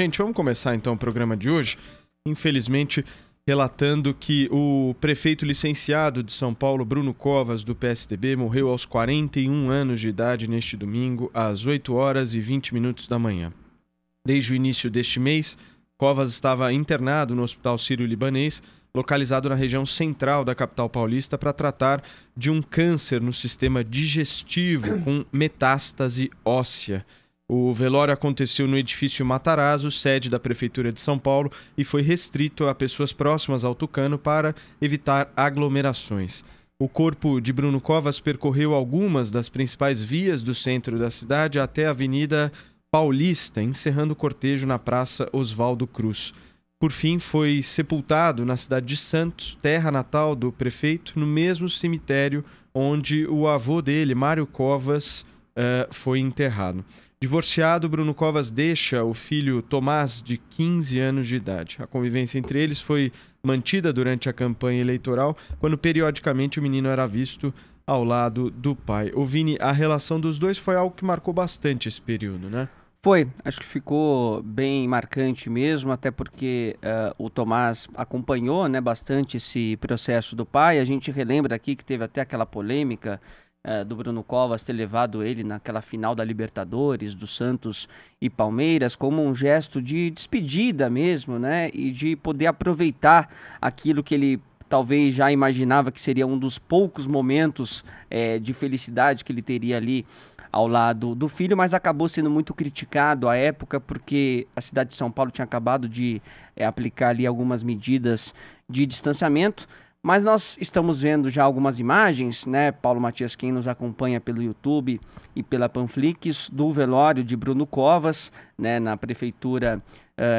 Gente, vamos começar então o programa de hoje, infelizmente relatando que o prefeito licenciado de São Paulo, Bruno Covas, do PSDB, morreu aos 41 anos de idade neste domingo, às 8 horas e 20 minutos da manhã. Desde o início deste mês, Covas estava internado no Hospital Sírio-Libanês, localizado na região central da capital paulista, para tratar de um câncer no sistema digestivo com metástase óssea. O velório aconteceu no edifício Matarazzo, sede da Prefeitura de São Paulo, e foi restrito a pessoas próximas ao Tucano para evitar aglomerações. O corpo de Bruno Covas percorreu algumas das principais vias do centro da cidade até a Avenida Paulista, encerrando o cortejo na Praça Oswaldo Cruz. Por fim, foi sepultado na cidade de Santos, terra natal do prefeito, no mesmo cemitério onde o avô dele, Mário Covas, foi enterrado. Divorciado, Bruno Covas deixa o filho Tomás, de 15 anos de idade. A convivência entre eles foi mantida durante a campanha eleitoral, quando periodicamente o menino era visto ao lado do pai. Ô Vini, a relação dos dois foi algo que marcou bastante esse período, né? Foi, acho que ficou bem marcante mesmo, até porque o Tomás acompanhou, né, bastante esse processo do pai. A gente relembra aqui que teve até aquela polêmica do Bruno Covas ter levado ele naquela final da Libertadores, do Santos e Palmeiras, como um gesto de despedida mesmo, né, e de poder aproveitar aquilo que ele talvez já imaginava que seria um dos poucos momentos de felicidade que ele teria ali ao lado do filho, mas acabou sendo muito criticado à época porque a cidade de São Paulo tinha acabado de aplicar ali algumas medidas de distanciamento. Mas nós estamos vendo já algumas imagens, né, Paulo Matias, quem nos acompanha pelo YouTube e pela Panflix, do velório de Bruno Covas, né, na Prefeitura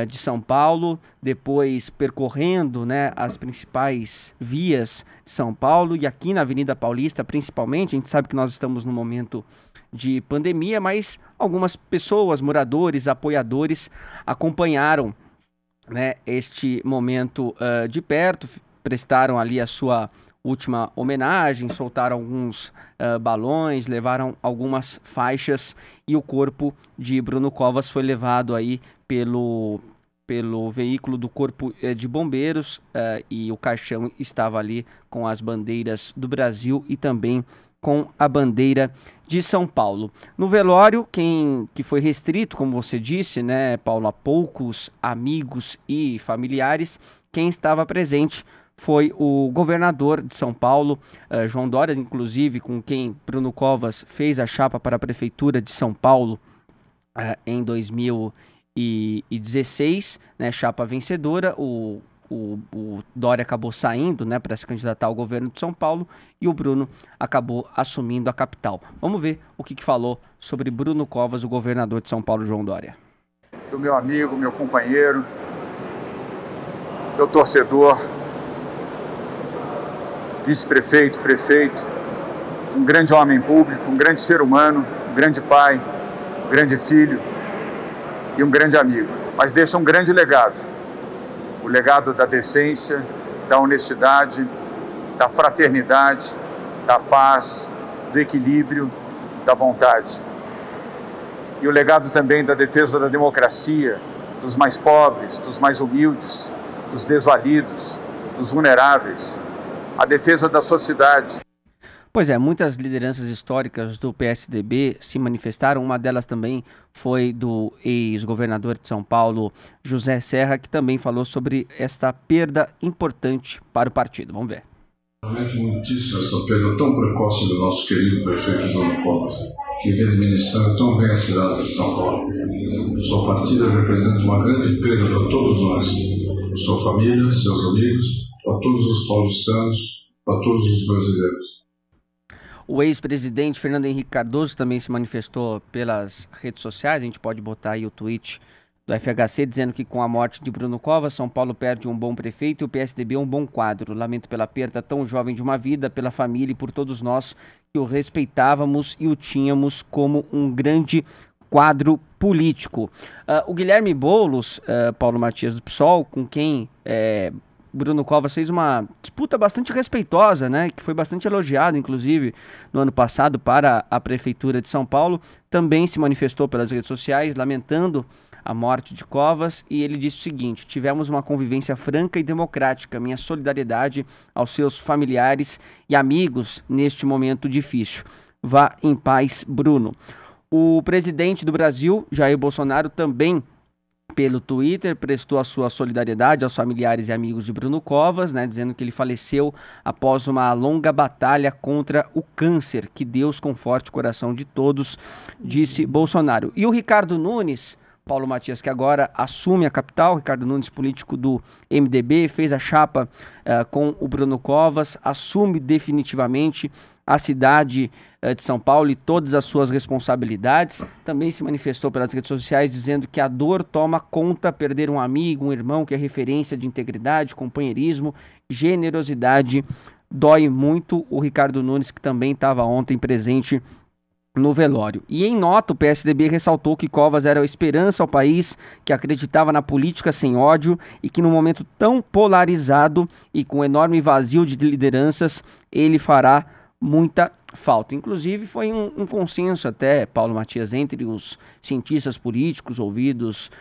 de São Paulo, depois percorrendo, né, as principais vias de São Paulo e aqui na Avenida Paulista, principalmente. A gente sabe que nós estamos num momento de pandemia, mas algumas pessoas, moradores, apoiadores, acompanharam, né, este momento de perto, prestaram ali a sua última homenagem, soltaram alguns balões, levaram algumas faixas e o corpo de Bruno Covas foi levado aí pelo veículo do Corpo de Bombeiros e o caixão estava ali com as bandeiras do Brasil e também com a bandeira de São Paulo. No velório, que foi restrito, como você disse, né, Paulo, a poucos amigos e familiares, quem estava presente foi o governador de São Paulo, João Dória, inclusive com quem Bruno Covas fez a chapa para a Prefeitura de São Paulo em 2016, né, chapa vencedora. O Dória acabou saindo, né, para se candidatar ao governo de São Paulo e o Bruno acabou assumindo a capital. Vamos ver o que falou sobre Bruno Covas, o governador de São Paulo, João Dória. Do meu amigo, meu companheiro, meu torcedor, vice-prefeito, prefeito, um grande homem público, um grande ser humano, um grande pai, um grande filho e um grande amigo. Mas deixa um grande legado, o legado da decência, da honestidade, da fraternidade, da paz, do equilíbrio, da vontade. E o legado também da defesa da democracia, dos mais pobres, dos mais humildes, dos desvalidos, dos vulneráveis, a defesa da sua cidade. Pois é, muitas lideranças históricas do PSDB se manifestaram. Uma delas também foi do ex-governador de São Paulo, José Serra, que também falou sobre esta perda importante para o partido. Vamos ver. Lamento muitíssimo essa perda tão precoce do nosso querido prefeito Bruno Covas, que vem administrando tão bem a cidade de São Paulo. Sua partida representa uma grande perda para todos nós, sua família, seus amigos, para todos os paulistanos, para todos os brasileiros. O ex-presidente Fernando Henrique Cardoso também se manifestou pelas redes sociais. A gente pode botar aí o tweet do FHC dizendo que com a morte de Bruno Covas, São Paulo perde um bom prefeito e o PSDB um bom quadro. Lamento pela perda tão jovem de uma vida, pela família e por todos nós que o respeitávamos e o tínhamos como um grande quadro político. O Guilherme Boulos, Paulo Matias do PSOL, com quem Bruno Covas fez uma disputa bastante respeitosa, né, que foi bastante elogiada, inclusive, no ano passado para a Prefeitura de São Paulo, também se manifestou pelas redes sociais, lamentando a morte de Covas, e ele disse o seguinte: tivemos uma convivência franca e democrática, minha solidariedade aos seus familiares e amigos neste momento difícil. Vá em paz, Bruno. O presidente do Brasil, Jair Bolsonaro, também pelo Twitter prestou a sua solidariedade aos familiares e amigos de Bruno Covas, né, dizendo que ele faleceu após uma longa batalha contra o câncer. Que Deus conforte o coração de todos, disse Bolsonaro. E o Ricardo Nunes, Paulo Matias, que agora assume a capital, Ricardo Nunes, político do MDB, fez a chapa com o Bruno Covas, assume definitivamente a cidade de São Paulo e todas as suas responsabilidades. Também se manifestou pelas redes sociais dizendo que a dor toma conta, perder um amigo, um irmão que é referência de integridade, companheirismo, generosidade, dói muito. O Ricardo Nunes, que também estava ontem presente no velório. E em nota, o PSDB ressaltou que Covas era a esperança ao país, que acreditava na política sem ódio e que num momento tão polarizado e com enorme vazio de lideranças, ele fará muita falta. Inclusive foi um consenso até, Paulo Matias, entre os cientistas políticos ouvidos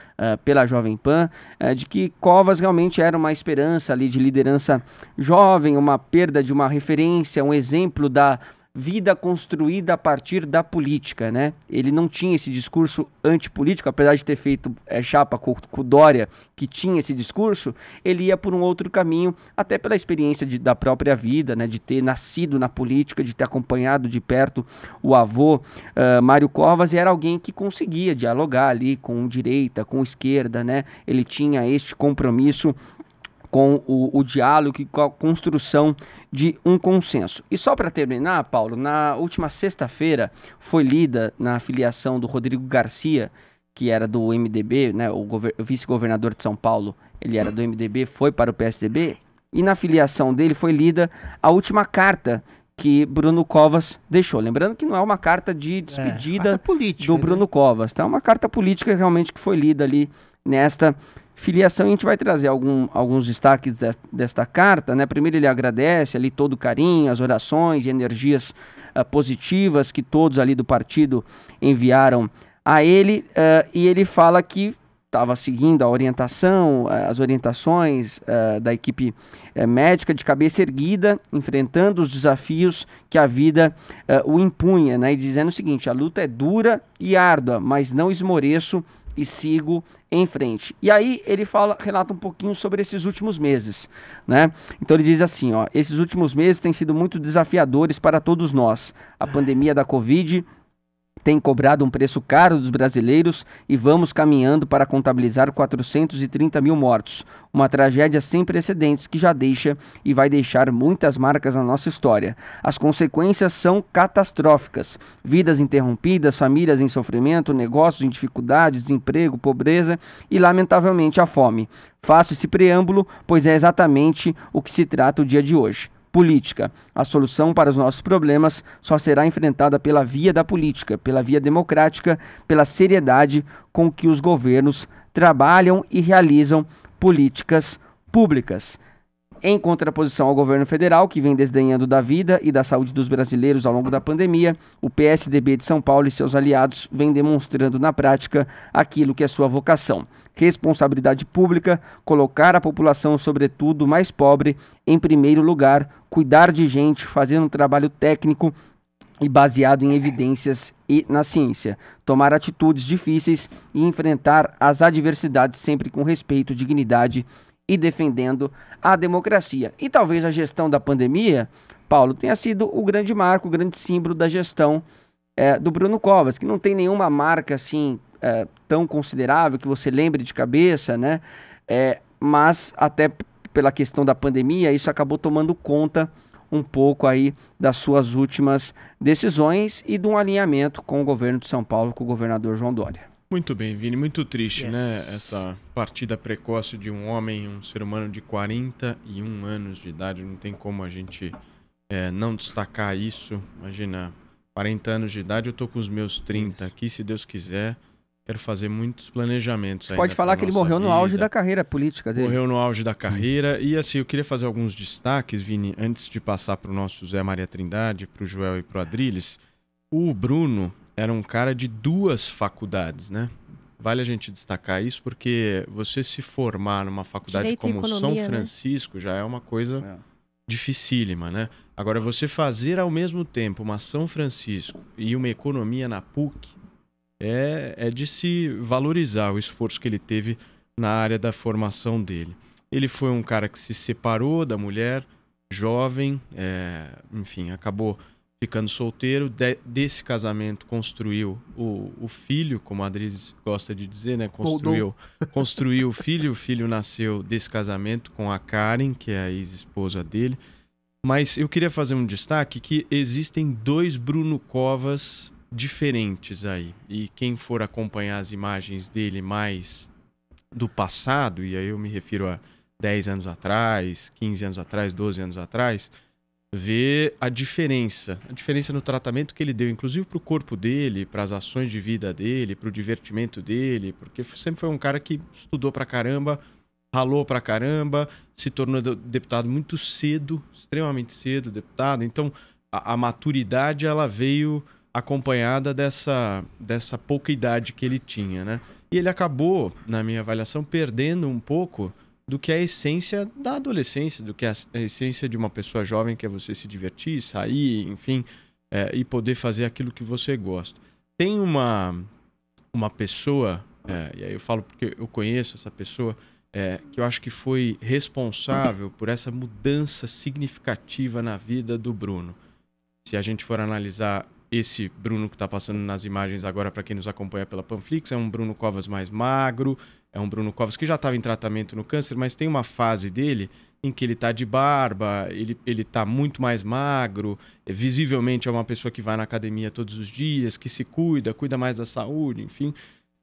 pela Jovem Pan, de que Covas realmente era uma esperança ali de liderança jovem, uma perda de uma referência, um exemplo da vida construída a partir da política, né? Ele não tinha esse discurso antipolítico, apesar de ter feito chapa com o Dória, que tinha esse discurso, ele ia por um outro caminho, até pela experiência da própria vida, né? De ter nascido na política, de ter acompanhado de perto o avô Mário Covas, e era alguém que conseguia dialogar ali com direita, com esquerda, né? Ele tinha este compromisso com o diálogo e com a construção de um consenso. E só para terminar, Paulo, na última sexta-feira foi lida na filiação do Rodrigo Garcia, que era do MDB, né, o vice-governador de São Paulo, ele era do MDB, foi para o PSDB, e na filiação dele foi lida a última carta que Bruno Covas deixou. Lembrando que não é uma carta de despedida política, do Bruno Covas, tá? É uma carta política realmente que foi lida ali nesta filiação. A gente vai trazer alguns destaques desta carta, né? Primeiro, ele agradece ali todo o carinho, as orações e energias positivas que todos ali do partido enviaram a ele, e ele fala que estava seguindo a orientação, as orientações da equipe médica de cabeça erguida, enfrentando os desafios que a vida o impunha, né? E dizendo o seguinte: a luta é dura e árdua, mas não esmoreço e sigo em frente. E aí ele relata um pouquinho sobre esses últimos meses, né? Então ele diz assim, ó: esses últimos meses têm sido muito desafiadores para todos nós. A pandemia da Covid tem cobrado um preço caro dos brasileiros e vamos caminhando para contabilizar 430 mil mortos. Uma tragédia sem precedentes que já deixa e vai deixar muitas marcas na nossa história. As consequências são catastróficas. Vidas interrompidas, famílias em sofrimento, negócios em dificuldade, desemprego, pobreza e, lamentavelmente, a fome. Faço esse preâmbulo, pois é exatamente o que se trata o dia de hoje. Política. A solução para os nossos problemas só será enfrentada pela via da política, pela via democrática, pela seriedade com que os governos trabalham e realizam políticas públicas. Em contraposição ao governo federal, que vem desdenhando da vida e da saúde dos brasileiros ao longo da pandemia, o PSDB de São Paulo e seus aliados vêm demonstrando na prática aquilo que é sua vocação: responsabilidade pública, colocar a população, sobretudo mais pobre, em primeiro lugar, cuidar de gente, fazer um trabalho técnico e baseado em evidências e na ciência, tomar atitudes difíceis e enfrentar as adversidades sempre com respeito, dignidade e defendendo a democracia. E talvez a gestão da pandemia, Paulo, tenha sido o grande marco, o grande símbolo da gestão do Bruno Covas, que não tem nenhuma marca assim tão considerável que você lembre de cabeça, né? Mas até pela questão da pandemia, isso acabou tomando conta um pouco aí das suas últimas decisões e de um alinhamento com o governo de São Paulo, com o governador João Dória. Muito bem, Vini, muito triste, né? Essa partida precoce de um homem, um ser humano de 41 anos de idade. Não tem como a gente não destacar isso. Imagina, 40 anos de idade, eu tô com os meus 30 aqui, se Deus quiser. Quero fazer muitos planejamentos. Você pode falar que ele morreu no auge da carreira política dele. Morreu no auge da carreira. E assim, eu queria fazer alguns destaques, Vini, antes de passar para o nosso Zé Maria Trindade, para o Joel e para o Adriles. O Bruno era um cara de duas faculdades, né? Vale a gente destacar isso porque você se formar numa faculdade Direito e como São economia, né? Francisco já é uma coisa dificílima, né? Agora, você fazer ao mesmo tempo uma São Francisco e uma economia na PUC é de se valorizar o esforço que ele teve na área da formação dele. Ele foi um cara que se separou da mulher, jovem, enfim, acabou ficando solteiro. Desse casamento construiu o filho, como a Adriles gosta de dizer, né? Construiu o filho nasceu desse casamento com a Karen, que é a ex-esposa dele. Mas eu queria fazer um destaque que existem 2 Bruno Covas diferentes aí. E quem for acompanhar as imagens dele mais do passado, e aí eu me refiro a 10 anos atrás, 15 anos atrás, 12 anos atrás, vê a diferença no tratamento que ele deu, inclusive para o corpo dele, para as ações de vida dele, para o divertimento dele, porque sempre foi um cara que estudou pra caramba, ralou pra caramba, se tornou deputado muito cedo, extremamente cedo deputado. Então a maturidade ela veio acompanhada dessa pouca idade que ele tinha, né? E ele acabou, na minha avaliação, perdendo um pouco do que é a essência da adolescência, do que é a essência de uma pessoa jovem, que é você se divertir, sair, enfim, e poder fazer aquilo que você gosta. Tem uma pessoa, e aí eu falo porque eu conheço essa pessoa, que eu acho que foi responsável por essa mudança significativa na vida do Bruno. Se a gente for analisar esse Bruno que está passando nas imagens agora para quem nos acompanha pela Panflix, é um Bruno Covas mais magro, é um Bruno Covas que já estava em tratamento no câncer, mas tem uma fase dele em que ele está de barba, ele está muito mais magro, visivelmente é uma pessoa que vai na academia todos os dias, que se cuida mais da saúde, enfim.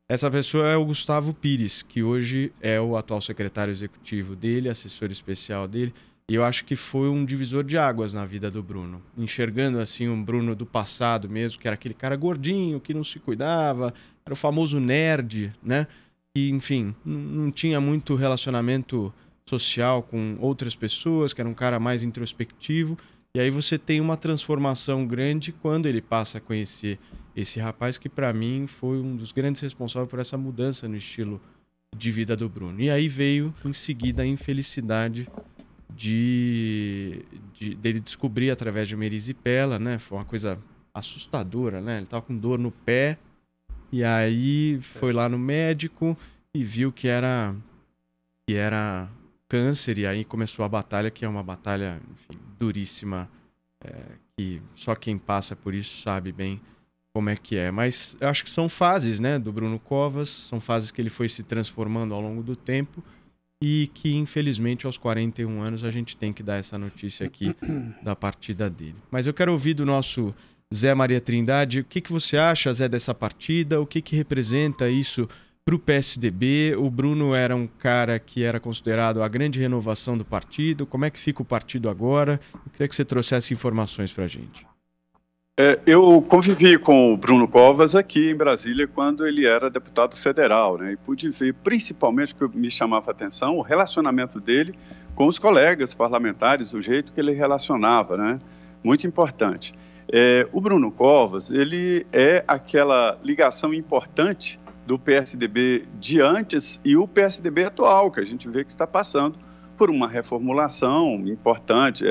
Essa pessoa é o Gustavo Pires, que hoje é o atual secretário executivo dele, assessor especial dele, e eu acho que foi um divisor de águas na vida do Bruno. Enxergando assim um Bruno do passado mesmo, que era aquele cara gordinho, que não se cuidava, era o famoso nerd, né? E, enfim, não tinha muito relacionamento social com outras pessoas, que era um cara mais introspectivo. E aí você tem uma transformação grande quando ele passa a conhecer esse rapaz que, para mim, foi um dos grandes responsáveis por essa mudança no estilo de vida do Bruno. E aí veio, em seguida, a infelicidade dele descobrir através de uma erisipela, né? Foi uma coisa assustadora, né? Ele estava com dor no pé e aí foi lá no médico e viu que era câncer, e aí começou a batalha, que é uma batalha, enfim, duríssima, que só quem passa por isso sabe bem como é que é. Mas eu acho que são fases, né, do Bruno Covas, são fases que ele foi se transformando ao longo do tempo e que, infelizmente, aos 41 anos a gente tem que dar essa notícia aqui da partida dele. Mas eu quero ouvir do nosso Zé Maria Trindade, o que você acha, Zé, dessa partida, o que representa isso para o PSDB? O Bruno era um cara que era considerado a grande renovação do partido. Como é que fica o partido agora? Eu queria que você trouxesse informações para a gente. Eu convivi com o Bruno Covas aqui em Brasília quando ele era deputado federal, né? E pude ver, principalmente, o que me chamava a atenção, o relacionamento dele com os colegas parlamentares, o jeito que ele relacionava, né? Muito importante. O Bruno Covas, ele é aquela ligação importante do PSDB de antes e o PSDB atual, que a gente vê que está passando por uma reformulação importante,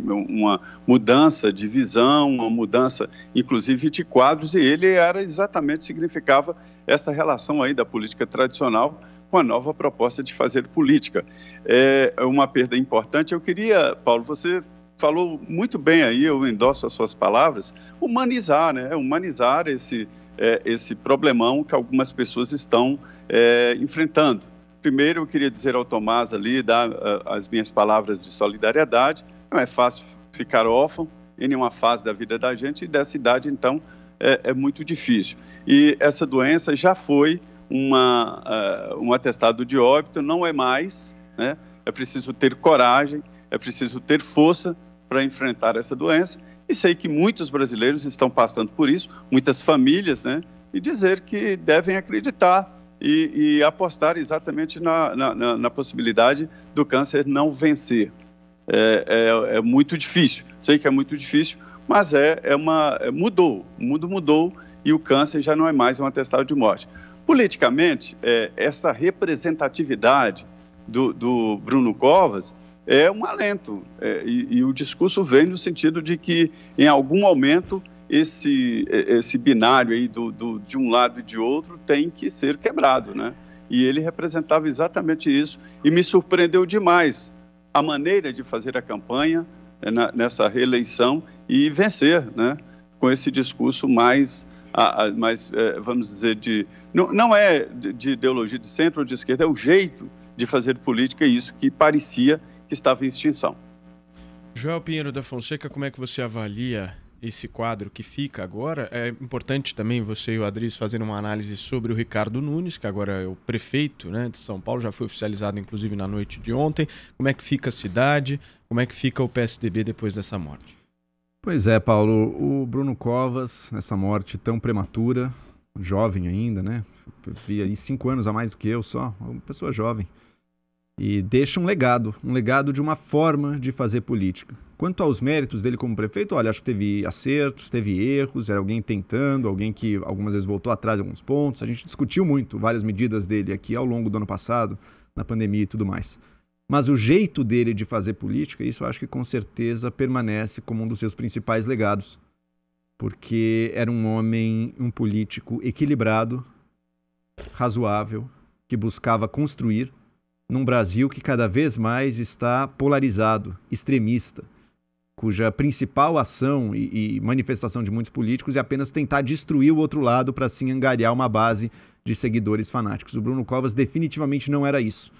uma mudança de visão, uma mudança, inclusive, de quadros, e ele significava esta relação aí da política tradicional com a nova proposta de fazer política. É uma perda importante. Eu queria, Paulo, você falou muito bem aí, eu endosso as suas palavras, humanizar, né? Humanizar esse problemão que algumas pessoas estão enfrentando. Primeiro, eu queria dizer ao Tomás ali, dar as minhas palavras de solidariedade. Não é fácil ficar órfão em nenhuma fase da vida da gente, e dessa idade, então, é muito difícil. E essa doença já foi um atestado de óbito, não é mais, né? É preciso ter coragem, é preciso ter força para enfrentar essa doença. E sei que muitos brasileiros estão passando por isso, muitas famílias, né? E dizer que devem acreditar e apostar exatamente na possibilidade do câncer não vencer. É muito difícil, sei que é muito difícil, mas mudou, o mundo mudou e o câncer já não é mais um atestado de morte. Politicamente, essa representatividade do Bruno Covas é um alento, e o discurso vem no sentido de que, em algum momento, esse binário aí de um lado e de outro tem que ser quebrado, né? E ele representava exatamente isso, e me surpreendeu demais a maneira de fazer a campanha nessa reeleição e vencer, né? Com esse discurso mais vamos dizer, não é de ideologia de centro ou de esquerda, é o jeito de fazer política, e isso que parecia que estava em extinção. Joel Pinheiro da Fonseca, como é que você avalia esse quadro que fica agora? É importante também você e o Adris fazerem uma análise sobre o Ricardo Nunes, que agora é o prefeito, né, de São Paulo, já foi oficializado inclusive na noite de ontem. Como é que fica a cidade? Como é que fica o PSDB depois dessa morte? Pois é, Paulo, o Bruno Covas, nessa morte tão prematura, jovem ainda, né? Vi aí 5 anos a mais do que eu só, uma pessoa jovem. E deixa um legado de uma forma de fazer política. Quanto aos méritos dele como prefeito, olha, acho que teve acertos, teve erros, era alguém tentando, alguém que algumas vezes voltou atrás de alguns pontos. A gente discutiu muito várias medidas dele aqui ao longo do ano passado, na pandemia e tudo mais. Mas o jeito dele de fazer política, isso eu acho que com certeza permanece como um dos seus principais legados. Porque era um homem, um político equilibrado, razoável, que buscava construir num Brasil que cada vez mais está polarizado, extremista, cuja principal ação e manifestação de muitos políticos é apenas tentar destruir o outro lado para assim angariar uma base de seguidores fanáticos. O Bruno Covas definitivamente não era isso.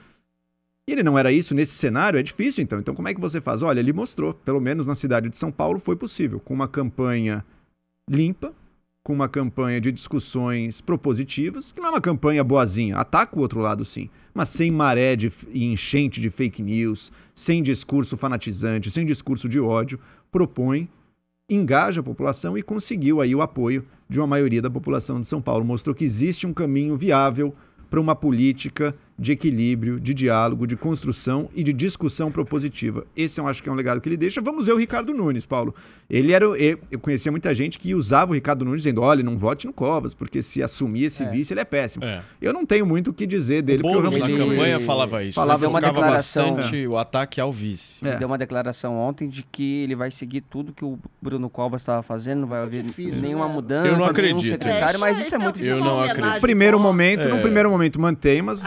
E ele não era isso nesse cenário, é difícil então. Então como é que você faz? Olha, ele mostrou, pelo menos na cidade de São Paulo, foi possível, com uma campanha limpa, com uma campanha de discussões propositivas, que não é uma campanha boazinha, ataca o outro lado sim, mas sem maré e enchente de fake news, sem discurso fanatizante, sem discurso de ódio, propõe, engaja a população e conseguiu aí o apoio de uma maioria da população de São Paulo. Mostrou que existe um caminho viável para uma política de equilíbrio, de diálogo, de construção e de discussão propositiva. Esse eu acho que é um legado que ele deixa. Vamos ver o Ricardo Nunes, Paulo. Eu conhecia muita gente que usava o Ricardo Nunes dizendo, olha, não vote no Covas, porque se assumir esse vice, ele é péssimo. Eu não tenho muito o que dizer dele. O Boulos na campanha falava isso. Falava uma declaração, bastante o ataque ao vice. Deu uma declaração ontem de que ele vai seguir tudo que o Bruno Covas estava fazendo, não vai haver nenhuma mudança, eu não acredito, nenhum secretário, mas isso é muito difícil. Eu não acredito. No primeiro momento mantém, mas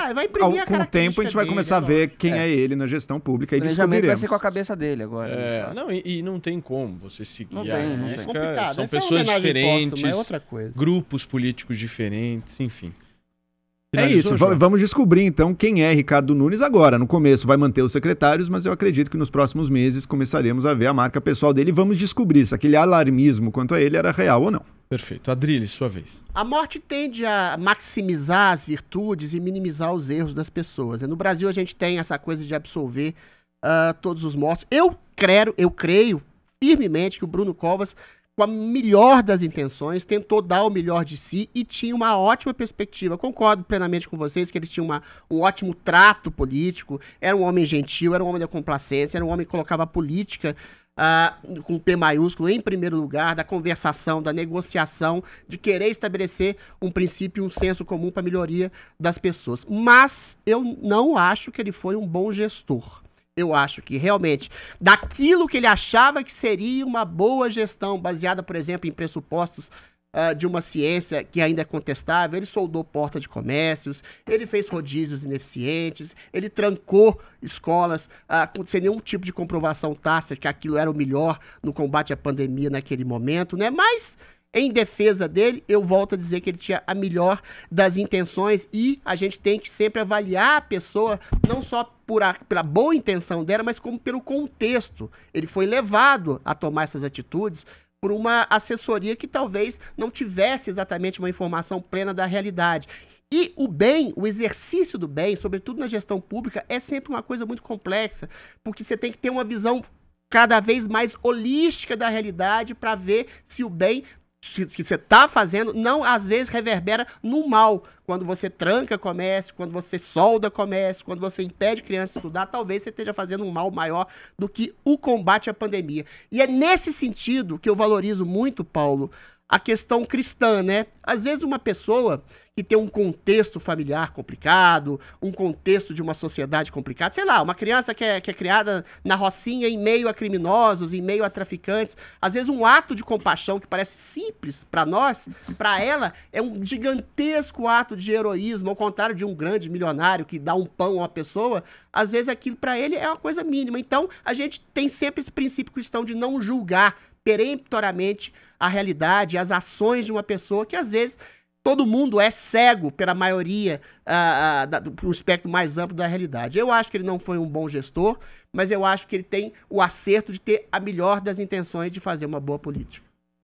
com o tempo a gente vai começar a ver quem é ele na gestão pública e descobriremos. Vai ser com a cabeça dele agora. Não, e não tem como você seguir. Não tem. É complicado. São pessoas diferentes, mas é outra coisa. Grupos políticos diferentes, enfim. É isso, vamos descobrir então quem é Ricardo Nunes agora. No começo vai manter os secretários, mas eu acredito que nos próximos meses começaremos a ver a marca pessoal dele e vamos descobrir se aquele alarmismo quanto a ele era real ou não. Perfeito. Adriles, sua vez. A morte tende a maximizar as virtudes e minimizar os erros das pessoas. No Brasil a gente tem essa coisa de absolver todos os mortos. Eu creio firmemente que o Bruno Covas, com a melhor das intenções, tentou dar o melhor de si e tinha uma ótima perspectiva. Concordo plenamente com vocês que ele tinha um ótimo trato político, era um homem gentil, era um homem da complacência, era um homem que colocava a política com P maiúsculo em primeiro lugar, da conversação, da negociação, de querer estabelecer um princípio, um senso comum para a melhoria das pessoas. Mas eu não acho que ele foi um bom gestor. Eu acho que realmente, daquilo que ele achava que seria uma boa gestão, baseada, por exemplo, em pressupostos de uma ciência que ainda é contestável, ele soldou porta de comércios, ele fez rodízios ineficientes, ele trancou escolas sem nenhum tipo de comprovação tácita que aquilo era o melhor no combate à pandemia naquele momento, né? Mas, em defesa dele, eu volto a dizer que ele tinha a melhor das intenções e a gente tem que sempre avaliar a pessoa, não só pela boa intenção dela, mas como pelo contexto. Ele foi levado a tomar essas atitudes por uma assessoria que talvez não tivesse exatamente uma informação plena da realidade. E o bem, o exercício do bem, sobretudo na gestão pública, é sempre uma coisa muito complexa, porque você tem que ter uma visão cada vez mais holística da realidade para ver se o bem que você está fazendo, não às vezes reverbera no mal. Quando você tranca comércio, quando você solda comércio, quando você impede crianças de estudar, talvez você esteja fazendo um mal maior do que o combate à pandemia. E é nesse sentido que eu valorizo muito, Paulo, a questão cristã, né? Às vezes uma pessoa que tem um contexto familiar complicado, um contexto de uma sociedade complicada, sei lá, uma criança que é criada na rocinha em meio a criminosos, em meio a traficantes, às vezes um ato de compaixão que parece simples para nós, para ela é um gigantesco ato de heroísmo, ao contrário de um grande milionário que dá um pão a uma pessoa, às vezes aquilo para ele é uma coisa mínima. Então, a gente tem sempre esse princípio cristão de não julgar peremptoriamente a realidade, as ações de uma pessoa que às vezes todo mundo é cego pela maioria, para um espectro mais amplo da realidade. Eu acho que ele não foi um bom gestor, mas eu acho que ele tem o acerto de ter a melhor das intenções de fazer uma boa política.